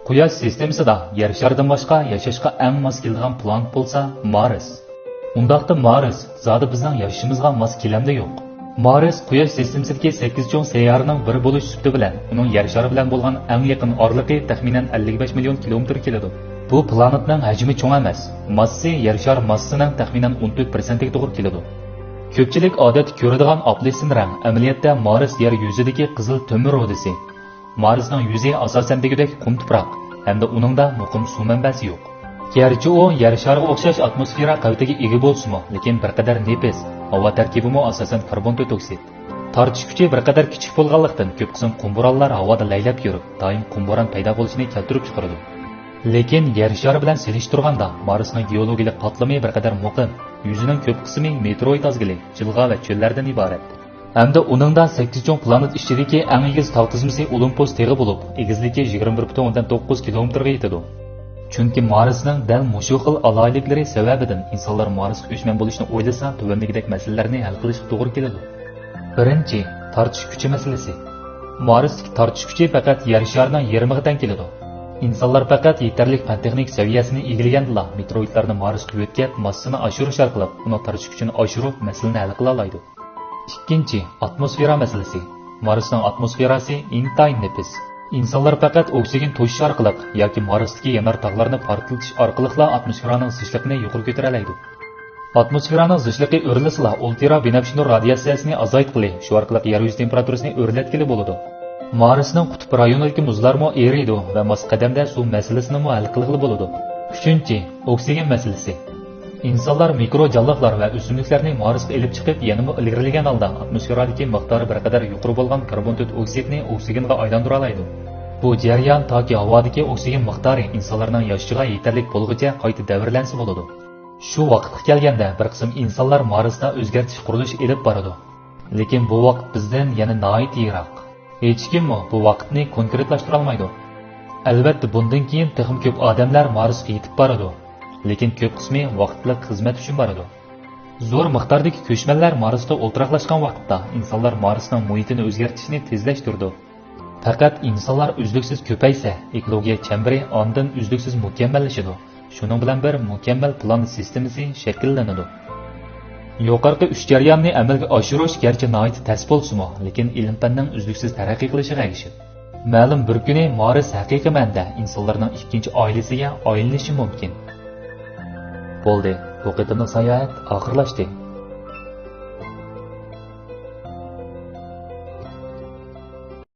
Quyosh sistemasida yer sharidan boshqa yashashga eng mos keladigan planet bo'lsa, Mars. Undaqda Mars zodi bizning yashashimizga mos kelamda yo'q. Mars Quyosh sistemasidagi 8 cho'ng sayyoraning biri bo'lish sifati bilan uning yer shari bilan bo'lgan eng yaqin oraliqi taxminan 55 million kilometr keladi. Bu planetning hajmi cho'ng emas. Massasi yer shari massasining taxminan 14% ga to'g'ri keladi. Ko'pchilik odatda ko'radigan oblesin rang amaliyotda Mars yer yuzidagi qizil temir rudasi. Marsning yuzi asosan degidek qum tuproq, hamda uningda muqim suv manbasi yo'q. Gerçi o yer shariga o'xshash atmosfera qavitiga ega bo'lsa-mu, lekin bir qadar nefis, havo tarkibimi asosan karbon dioksid. Tortish kuchi bir qadar kichik bo'lganlikdan ko'p qism qumburonlar havoda laylab yurib, doim qumburon paydo bo'lishini keltirib chiqaradi. Lekin yer shari bilan selishtirganda Marsning geologik qatlami bir qadar muqim, yuzining ko'p qismi meteorit azgili, jilg'a va cho'llardan iborat. Hamda uningda 8 cho'ng planet ichidagi eng egiz tog' tizmasi Olympus teg'i bo'lib, egizligi 21,9 kilometrga yetadi. Chunki Marsning dal mushu xil aloyiliklari sababidan insonlar Marsga ko'chman bo'lishni o'ylasa, tuvandagidek masalalarni hal qilishga to'g'ri keladi. Birinchi, tortish kuchi masalasi. Marsdagi tortish kuchi faqat yer sharining yarmiga teng keladi. İnsanlar faqat yetarli fan texnik saviyasini egilganda meteoritlarni Marsga yetkazib, massasini oshirish orqali uni tortish kuchini oshirib, masalani hal qila oladi. Ikkinchi, atmosfera masalasi. Marsning atmosferasi intayin nefis. İnsanlar faqat oksigen to'shish orqali yoki Marsdagi yanar tog'larni portlatish orqali atmosferaning zichlligini yuqori ko'tara oladi. Atmosferaning zichligi o'rnatsa, ultra binafsha nur radiatsiyasini azaytqili, shu orqali yer yuzi temperaturasini o'rnatkili bo'ladi. Marsning qutb rayonidagi muzlarmo eriydi va mos qadamda suv masalasini hal qilg'ili bo'ladi. Uchinchi, oksigen masalasi. İnsanlar mikro jonliqlar va o'simliklarni Marsga elib chiqib, yanada ilgarilagan holda atmosferadagi miqdori bir qadar yuqori bo'lgan karbon dioksidni oksigenga aylantira oladi. Bu jarayon toki havodagi oksigen miqdori insonlarning yashishiga yetarli bo'lguncha qayta davrlansa bo'ladi. Shu vaqtga kelganda bir qism insonlar Marsda o'zgartish qurilishi elib boradi. Lekin bu vaqt bizdan yana nihoyat yiroq. Hech kim bu vaqtni konkretlashtira olmaydi. Albatta bundan keyin texnik ko'p odamlar Marsga yetib boradi. Lekin ko'p qismi vaqtliq xizmat uchun boradi. Zo'r miqdordagi ko'chmanlar Marsda o'ltiraqlashgan vaqtda insonlar Marsning muhitini o'zgartirishni tezlashtirdi. Faqat insonlar uzluksiz ko'paysa, ekologiya chembari ondan uzluksiz mukammallashadi. Shuning bilan bir mukammal planet sistemasi shakllanadi. Yuqorqi 3 jarayonni amalga oshirish garchi nihoyat tez bo'lsa-mu, lekin ilm-fanning uzluksiz taraqqiy qilishiga erishib, ma'lum bir kuni Mars haqiqiy ma'noda insonlarning ikkinchi oilasiga aylanishi mumkin. Bo'ldi, bu qitimning sayohat oxirlashdi.